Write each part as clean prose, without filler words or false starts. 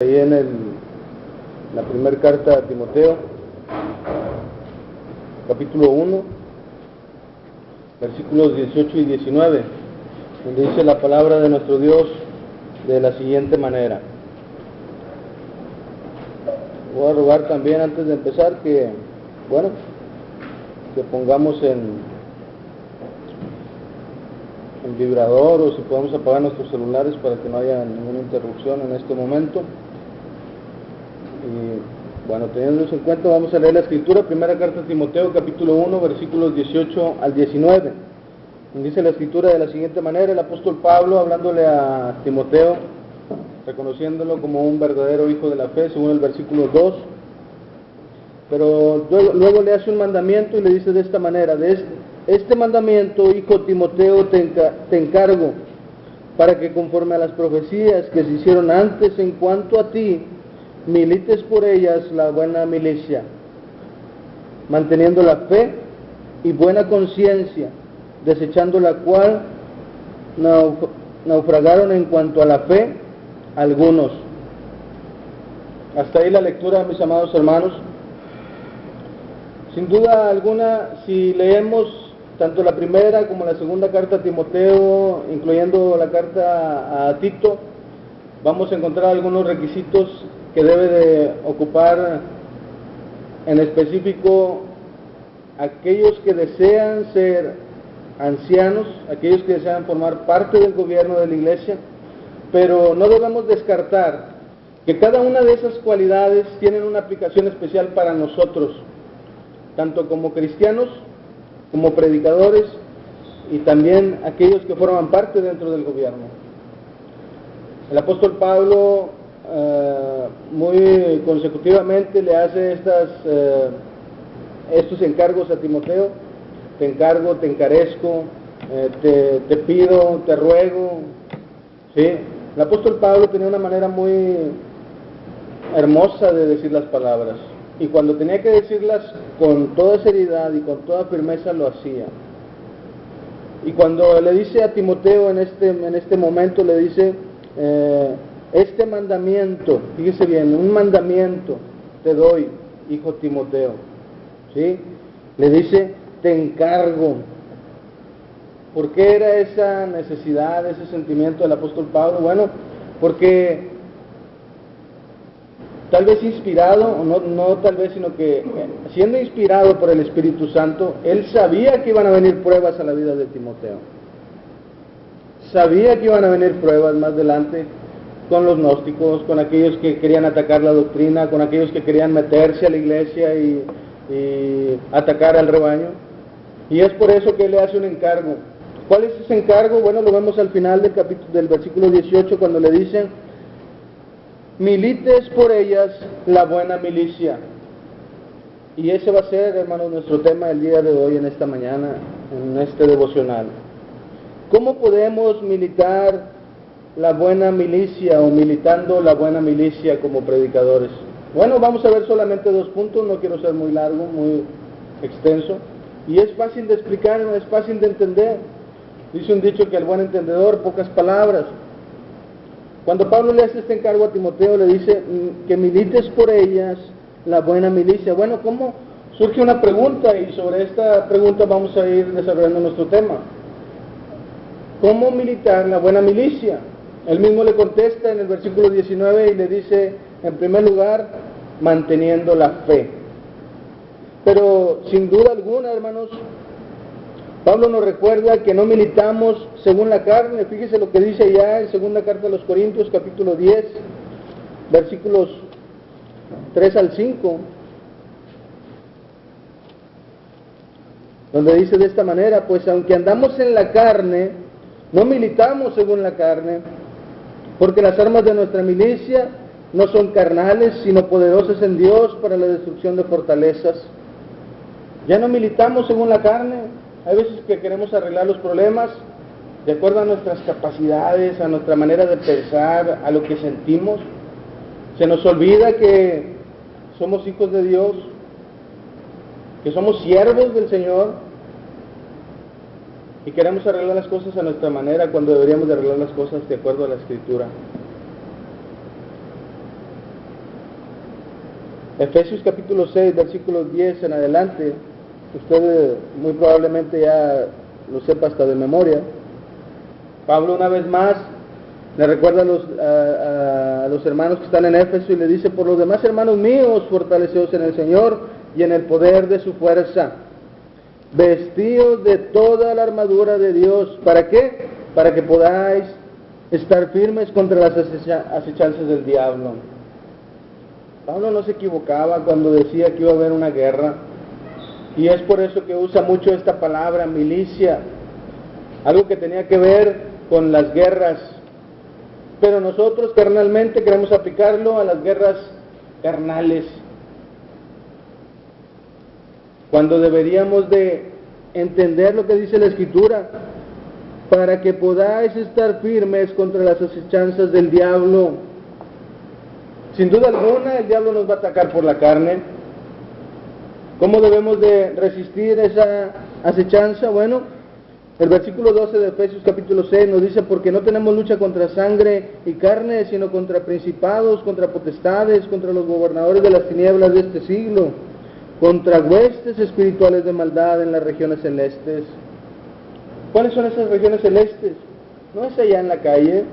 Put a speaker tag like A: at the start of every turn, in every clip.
A: Ahí en la primera carta a Timoteo, capítulo 1, versículos 18 y 19, donde dice la palabra de nuestro Dios de la siguiente manera. Voy a rogar también antes de empezar que pongamos en vibrador, o si podemos apagar nuestros celulares para que no haya ninguna interrupción en este momento. Y teniendo eso en cuenta, vamos a leer la escritura, primera carta a Timoteo, capítulo 1, versículos 18 al 19. Dice la escritura de la siguiente manera: el apóstol Pablo, hablándole a Timoteo, reconociéndolo como un verdadero hijo de la fe, según el versículo 2, pero luego le hace un mandamiento y le dice de esta manera: de este mandamiento, hijo Timoteo, te encargo, para que conforme a las profecías que se hicieron antes en cuanto a ti, milites por ellas la buena milicia, manteniendo la fe y buena conciencia, desechando la cual naufragaron en cuanto a la fe algunos. Hasta ahí la lectura, mis amados hermanos. Sin duda alguna, si leemos tanto la primera como la segunda carta a Timoteo, incluyendo la carta a Tito, vamos a encontrar algunos requisitos que debe de ocupar en específico aquellos que desean ser ancianos, aquellos que desean formar parte del gobierno de la iglesia, pero no debemos descartar que cada una de esas cualidades tienen una aplicación especial para nosotros, tanto como cristianos, como predicadores, y también aquellos que forman parte dentro del gobierno. El apóstol Pablo muy consecutivamente le hace estos encargos a Timoteo: te encargo, te encarezco, te pido, te ruego, ¿sí? El apóstol Pablo tenía una manera muy hermosa de decir las palabras, y cuando tenía que decirlas con toda seriedad y con toda firmeza lo hacía. Y cuando le dice a Timoteo en este momento, le dice este mandamiento, fíjese bien, un mandamiento te doy, hijo Timoteo, ¿sí? Le dice, te encargo. ¿Por qué era esa necesidad, ese sentimiento del apóstol Pablo? Bueno, porque tal vez inspirado, o no tal vez, sino que siendo inspirado por el Espíritu Santo, él sabía que iban a venir pruebas a la vida de Timoteo. Sabía que iban a venir pruebas más adelante con los gnósticos, con aquellos que querían atacar la doctrina, con aquellos que querían meterse a la iglesia y atacar al rebaño. Y es por eso que él le hace un encargo. ¿Cuál es ese encargo? Bueno, lo vemos al final del versículo 18, cuando le dicen: milites por ellas la buena milicia. Y ese va a ser, hermanos, nuestro tema el día de hoy, en esta mañana, en este devocional. ¿Cómo podemos militar la buena milicia, o militando la buena milicia como predicadores? Bueno, vamos a ver solamente 2 puntos, no quiero ser muy largo, muy extenso, y es fácil de explicar, es fácil de entender. Dice un dicho que el buen entendedor, pocas palabras. Cuando Pablo le hace este encargo a Timoteo, le dice que milites por ellas la buena milicia. Bueno, ¿cómo? Surge una pregunta, y sobre esta pregunta vamos a ir desarrollando nuestro tema. ¿Cómo militar la buena milicia? Él mismo le contesta en el versículo 19 y le dice, en primer lugar, manteniendo la fe. Pero sin duda alguna, hermanos, Pablo nos recuerda que no militamos según la carne. Fíjese lo que dice ya en segunda carta a los Corintios, capítulo 10, versículos 3 al 5, donde dice de esta manera: pues aunque andamos en la carne, no militamos según la carne, porque las armas de nuestra milicia no son carnales, sino poderosas en Dios para la destrucción de fortalezas. Ya no militamos según la carne. Hay veces que queremos arreglar los problemas de acuerdo a nuestras capacidades, a nuestra manera de pensar, a lo que sentimos. Se nos olvida que somos hijos de Dios, que somos siervos del Señor, y queremos arreglar las cosas a nuestra manera, cuando deberíamos de arreglar las cosas de acuerdo a la Escritura. Efesios capítulo 6, versículos 10 en adelante, usted muy probablemente ya lo sepa hasta de memoria. Pablo una vez más le recuerda a los hermanos que están en Éfeso y le dice: por los demás, hermanos míos, fortaleceos en el Señor y en el poder de su fuerza, vestidos de toda la armadura de Dios. ¿Para qué? Para que podáis estar firmes contra las acechanzas del diablo. Pablo no se equivocaba cuando decía que iba a haber una guerra, y es por eso que usa mucho esta palabra milicia, algo que tenía que ver con las guerras, pero nosotros carnalmente queremos aplicarlo a las guerras carnales, cuando deberíamos de entender lo que dice la Escritura: para que podáis estar firmes contra las acechanzas del diablo. Sin duda alguna, el diablo nos va a atacar por la carne. ¿Cómo debemos de resistir esa acechanza? Bueno, el versículo 12 de Efesios capítulo 6 nos dice: porque no tenemos lucha contra sangre y carne, sino contra principados, contra potestades, contra los gobernadores de las tinieblas de este siglo, contra huestes espirituales de maldad en las regiones celestes. ¿Cuáles son esas regiones celestes? No es allá en la calle,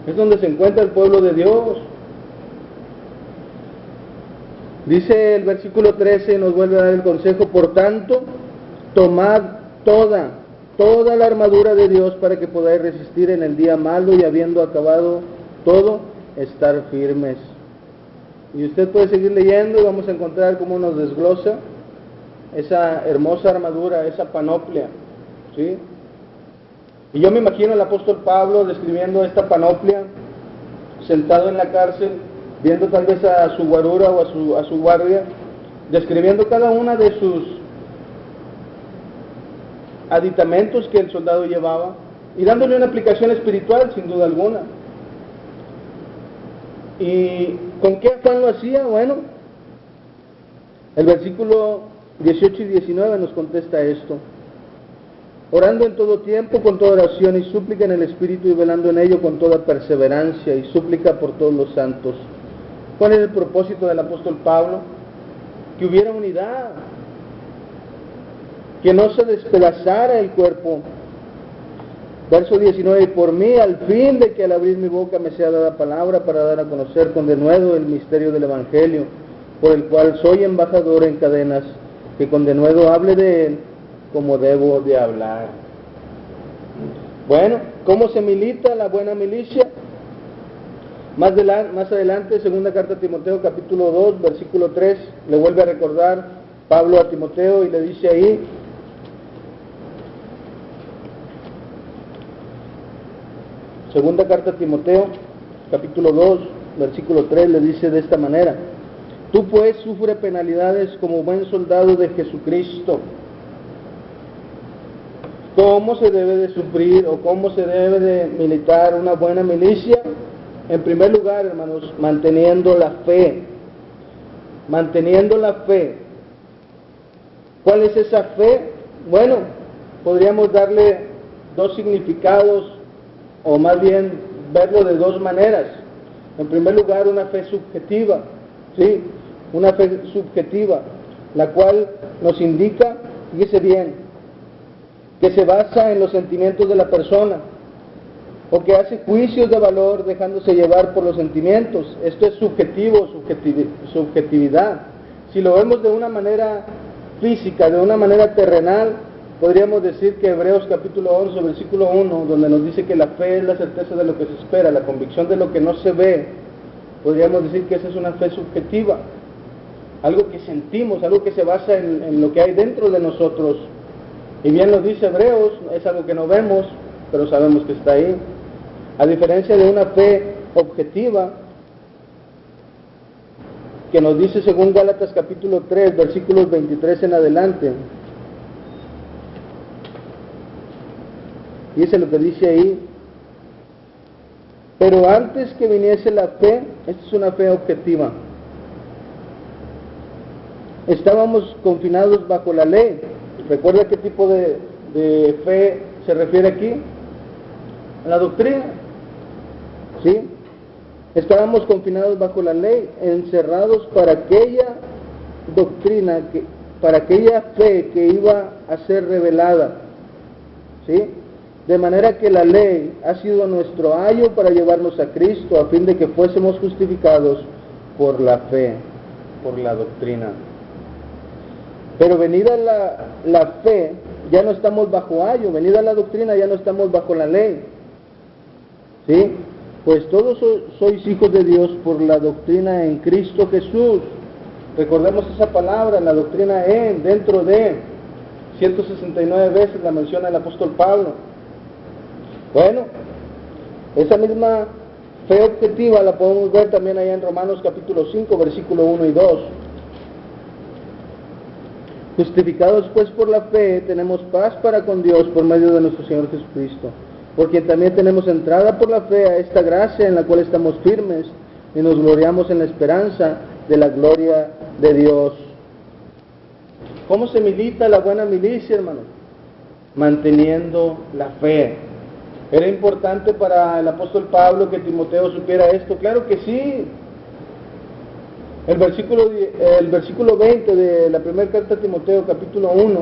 A: es donde se encuentra el pueblo de Dios. Dice el versículo 13, nos vuelve a dar el consejo: por tanto, tomad toda la armadura de Dios para que podáis resistir en el día malo, y habiendo acabado todo, estar firmes. Y usted puede seguir leyendo y vamos a encontrar cómo nos desglosa esa hermosa armadura, esa panoplia, ¿sí? Y yo me imagino al apóstol Pablo describiendo esta panoplia, sentado en la cárcel, viendo tal vez a su guarura o a su guardia, describiendo cada una de sus aditamentos que el soldado llevaba y dándole una aplicación espiritual, sin duda alguna. ¿Y con qué afán lo hacía? Bueno, el versículo 18 y 19 nos contesta esto: orando en todo tiempo con toda oración y súplica en el Espíritu, y velando en ello con toda perseverancia y súplica por todos los santos. ¿Cuál es el propósito del apóstol Pablo? Que hubiera unidad, que no se despedazara el cuerpo. Verso 19: y por mí, al fin de que al abrir mi boca me sea dada palabra para dar a conocer con denuedo el misterio del Evangelio, por el cual soy embajador en cadenas, que con denuedo hable de él como debo de hablar. Bueno, ¿cómo se milita la buena milicia? Más adelante, segunda carta a Timoteo, capítulo 2, versículo 3, le vuelve a recordar Pablo a Timoteo y le dice ahí: segunda carta a Timoteo, capítulo 2, versículo 3, le dice de esta manera: tú pues sufre penalidades como buen soldado de Jesucristo. ¿Cómo se debe de sufrir o cómo se debe de militar una buena milicia? En primer lugar, hermanos, manteniendo la fe. Manteniendo la fe. ¿Cuál es esa fe? Bueno, podríamos darle dos significados, o más bien verlo de dos maneras. En primer lugar, una fe subjetiva, ¿sí? Una fe subjetiva, la cual nos indica, fíjese bien, que se basa en los sentimientos de la persona, o que hace juicios de valor dejándose llevar por los sentimientos. Esto es subjetividad. Si lo vemos de una manera física, de una manera terrenal, podríamos decir que Hebreos capítulo 11, versículo 1, donde nos dice que la fe es la certeza de lo que se espera, la convicción de lo que no se ve, podríamos decir que esa es una fe subjetiva, algo que sentimos, algo que se basa en lo que hay dentro de nosotros. Y bien lo dice Hebreos, es algo que no vemos, pero sabemos que está ahí. A diferencia de una fe objetiva, que nos dice según Gálatas capítulo 3, versículos 23 en adelante. Dice lo que dice ahí: pero antes que viniese la fe, esta es una fe objetiva, estábamos confinados bajo la ley. ¿Recuerda qué tipo de fe se refiere aquí? La doctrina, ¿sí? Estábamos confinados bajo la ley, encerrados para aquella doctrina, para aquella fe que iba a ser revelada, ¿sí? De manera que la ley ha sido nuestro ayo para llevarnos a Cristo, a fin de que fuésemos justificados por la fe, por la doctrina. Pero venida la fe, ya no estamos bajo ayo, venida la doctrina, ya no estamos bajo la ley, ¿sí? Pues todos sois hijos de Dios por la doctrina en Cristo Jesús. Recordemos esa palabra, la doctrina en, dentro de, 169 veces la menciona el apóstol Pablo. Bueno, esa misma fe objetiva la podemos ver también allá en Romanos capítulo 5, versículo 1 y 2. Justificados pues por la fe, tenemos paz para con Dios por medio de nuestro Señor Jesucristo, porque también tenemos entrada por la fe a esta gracia en la cual estamos firmes y nos gloriamos en la esperanza de la gloria de Dios. ¿Cómo se milita la buena milicia, hermano? Manteniendo la fe. ¿Era importante para el apóstol Pablo que Timoteo supiera esto? Claro que sí. El versículo 20 de la primera carta a Timoteo, capítulo 1,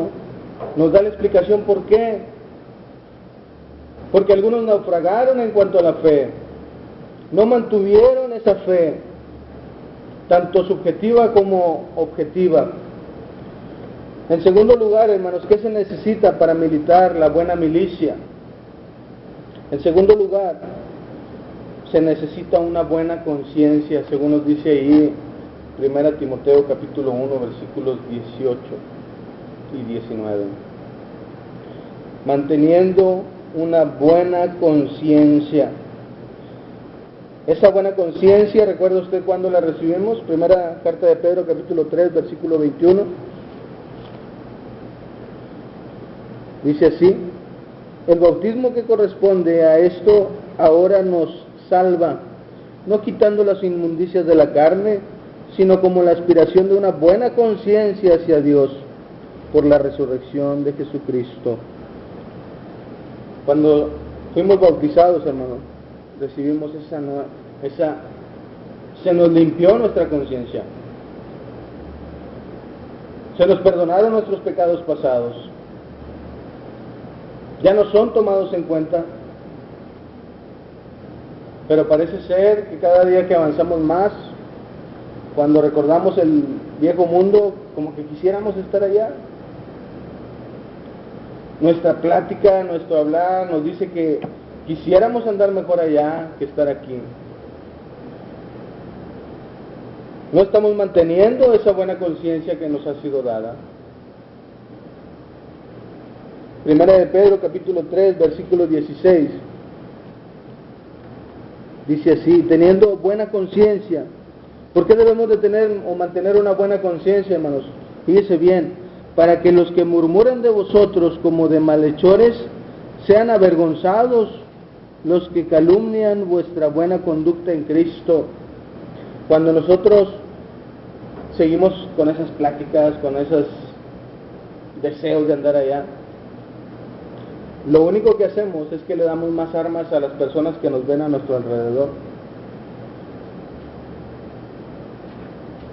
A: nos da la explicación por qué. Porque algunos naufragaron en cuanto a la fe, no mantuvieron esa fe, tanto subjetiva como objetiva. En segundo lugar, hermanos, ¿qué se necesita para militar la buena milicia? En segundo lugar, se necesita una buena conciencia, según nos dice ahí 1 Timoteo capítulo 1, versículos 18 y 19. Manteniendo una buena conciencia. Esa buena conciencia, ¿recuerda usted cuándo la recibimos? Primera carta de Pedro, capítulo 3, versículo 21. Dice así: el bautismo que corresponde a esto ahora nos salva, no quitando las inmundicias de la carne, sino como la aspiración de una buena conciencia hacia Dios por la resurrección de Jesucristo. Cuando fuimos bautizados, hermano, recibimos se nos limpió nuestra conciencia. Se nos perdonaron nuestros pecados pasados. Ya no son tomados en cuenta. Pero parece ser que cada día que avanzamos más, cuando recordamos el viejo mundo, como que quisiéramos estar allá. Nuestra plática, nuestro hablar nos dice que quisiéramos andar mejor allá que estar aquí. No estamos manteniendo esa buena conciencia que nos ha sido dada. Primera de Pedro, capítulo 3, versículo 16. Dice así: teniendo buena conciencia. ¿Por qué debemos de tener o mantener una buena conciencia, hermanos? Fíjese bien: para que los que murmuran de vosotros como de malhechores sean avergonzados los que calumnian vuestra buena conducta en Cristo. Cuando nosotros seguimos con esas pláticas, con esos deseos de andar allá, lo único que hacemos es que le damos más armas a las personas que nos ven a nuestro alrededor.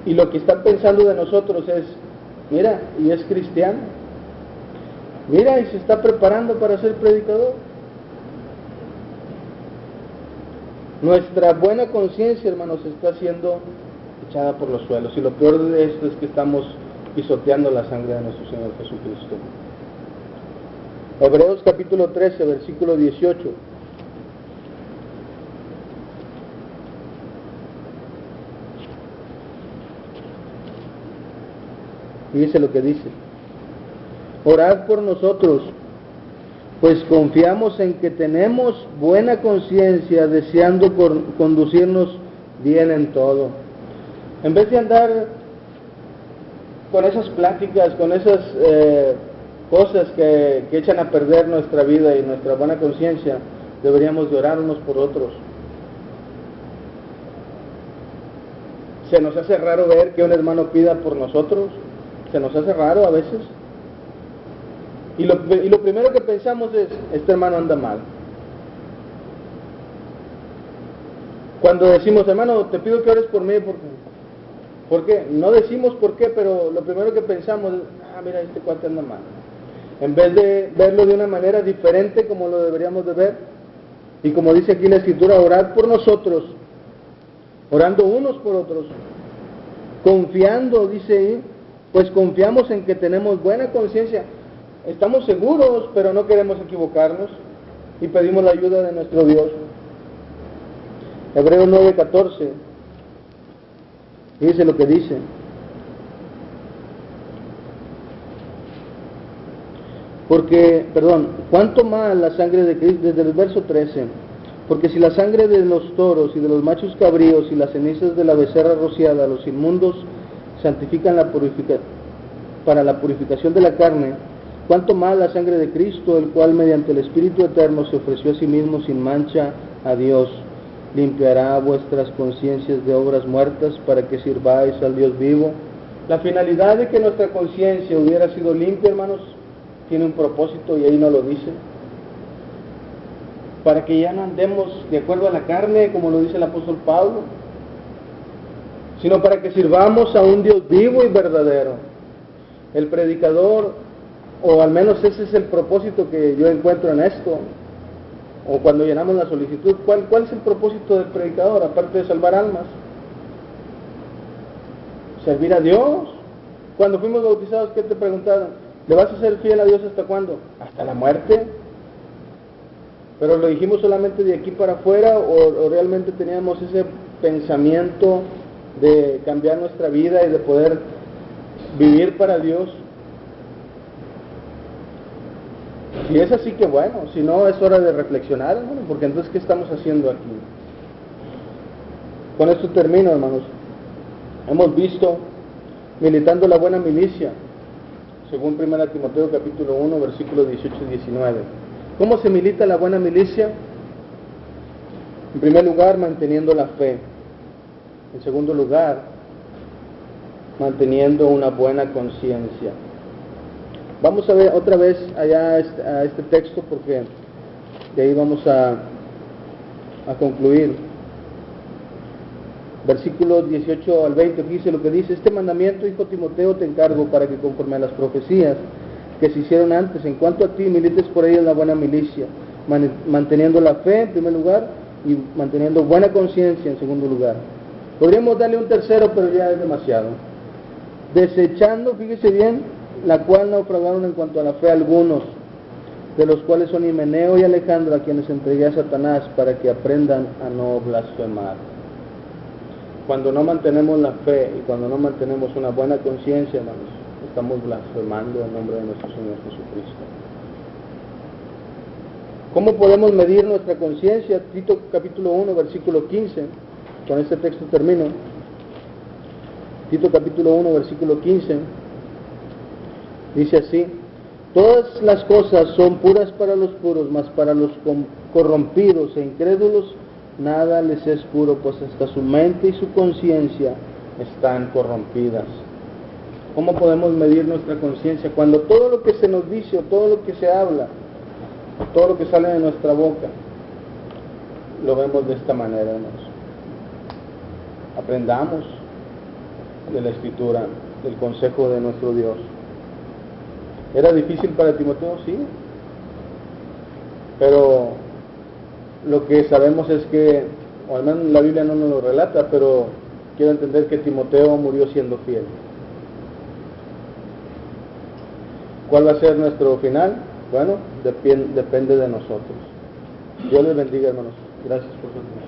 A: Y lo que están pensando de nosotros es: mira, y es cristiano. Mira, y se está preparando para ser predicador. Nuestra buena conciencia, hermanos, está siendo echada por los suelos. Y lo peor de esto es que estamos pisoteando la sangre de nuestro Señor Jesucristo. Hebreos capítulo 13, versículo 18. Fíjese lo que dice: orad por nosotros, pues confiamos en que tenemos buena conciencia, deseando conducirnos bien en todo. En vez de andar con esas pláticas, con esas cosas que echan a perder nuestra vida y nuestra buena conciencia, deberíamos de orar unos por otros. Se nos hace raro ver que un hermano pida por nosotros. Se nos hace raro a veces. Y lo primero que pensamos es: este hermano anda mal. Cuando decimos, hermano, te pido que ores por mí, ¿por qué? No decimos por qué, pero lo primero que pensamos es, mira, este cuate anda mal. En vez de verlo de una manera diferente como lo deberíamos de ver, y como dice aquí la Escritura, orad por nosotros, orando unos por otros, confiando, dice ahí, pues confiamos en que tenemos buena conciencia, estamos seguros, pero no queremos equivocarnos, y pedimos la ayuda de nuestro Dios. Hebreos 9:14, dice lo que dice. ¿Cuánto más la sangre de Cristo? Desde el verso 13. Porque si la sangre de los toros y de los machos cabríos y las cenizas de la becerra rociada, los inmundos, santifican para la purificación de la carne, cuánto más la sangre de Cristo, el cual mediante el Espíritu Eterno se ofreció a sí mismo sin mancha a Dios, limpiará vuestras conciencias de obras muertas para que sirváis al Dios vivo. La finalidad de que nuestra conciencia hubiera sido limpia, hermanos, tiene un propósito y ahí no lo dice. Para que ya no andemos de acuerdo a la carne, como lo dice el apóstol Pablo, sino para que sirvamos a un Dios vivo y verdadero. El predicador, o al menos ese es el propósito que yo encuentro en esto, o cuando llenamos la solicitud, ¿cuál es el propósito del predicador, aparte de salvar almas? Servir a Dios. Cuando fuimos bautizados, ¿qué te preguntaron? ¿Le vas a ser fiel a Dios hasta cuándo? ¿Hasta la muerte? ¿Pero lo dijimos solamente de aquí para afuera o realmente teníamos ese pensamiento de cambiar nuestra vida y de poder vivir para Dios? Si es así, que bueno. Si no, es hora de reflexionar, hermano, porque entonces, ¿qué estamos haciendo aquí? Con esto termino, hermanos. Hemos visto militando la buena milicia, según 1 Timoteo capítulo 1, versículos 18 y 19. ¿Cómo se milita la buena milicia? En primer lugar, manteniendo la fe. En segundo lugar, manteniendo una buena conciencia. Vamos a ver otra vez allá a este texto, porque de ahí vamos a concluir. Versículos 18 al 20, dice lo que dice: este mandamiento, hijo Timoteo, te encargo para que conforme a las profecías que se hicieron antes, en cuanto a ti, milites por ella en la buena milicia, manteniendo la fe en primer lugar y manteniendo buena conciencia en segundo lugar. Podríamos darle un tercero, pero ya es demasiado. Desechando, fíjese bien, la cual naufragaron en cuanto a la fe algunos, de los cuales son Himeneo y Alejandro, a quienes entregué a Satanás para que aprendan a no blasfemar. Cuando no mantenemos la fe y cuando no mantenemos una buena conciencia, hermanos, estamos blasfemando en nombre de nuestro Señor Jesucristo. ¿Cómo podemos medir nuestra conciencia? Tito capítulo 1, versículo 15. Con este texto termino. Tito capítulo 1, versículo 15. Dice así: todas las cosas son puras para los puros, mas para los corrompidos e incrédulos nada les es puro, pues hasta su mente y su conciencia están corrompidas. ¿Cómo podemos medir nuestra conciencia? Cuando todo lo que se nos dice, o todo lo que se habla, o todo lo que sale de nuestra boca, lo vemos de esta manera, hermanos. Aprendamos de la Escritura, del consejo de nuestro Dios. ¿Era difícil para Timoteo? Sí. Pero lo que sabemos es que, o al menos la Biblia no nos lo relata, pero quiero entender que Timoteo murió siendo fiel. ¿Cuál va a ser nuestro final? Bueno, depende de nosotros. Dios les bendiga, hermanos. Gracias por su atención.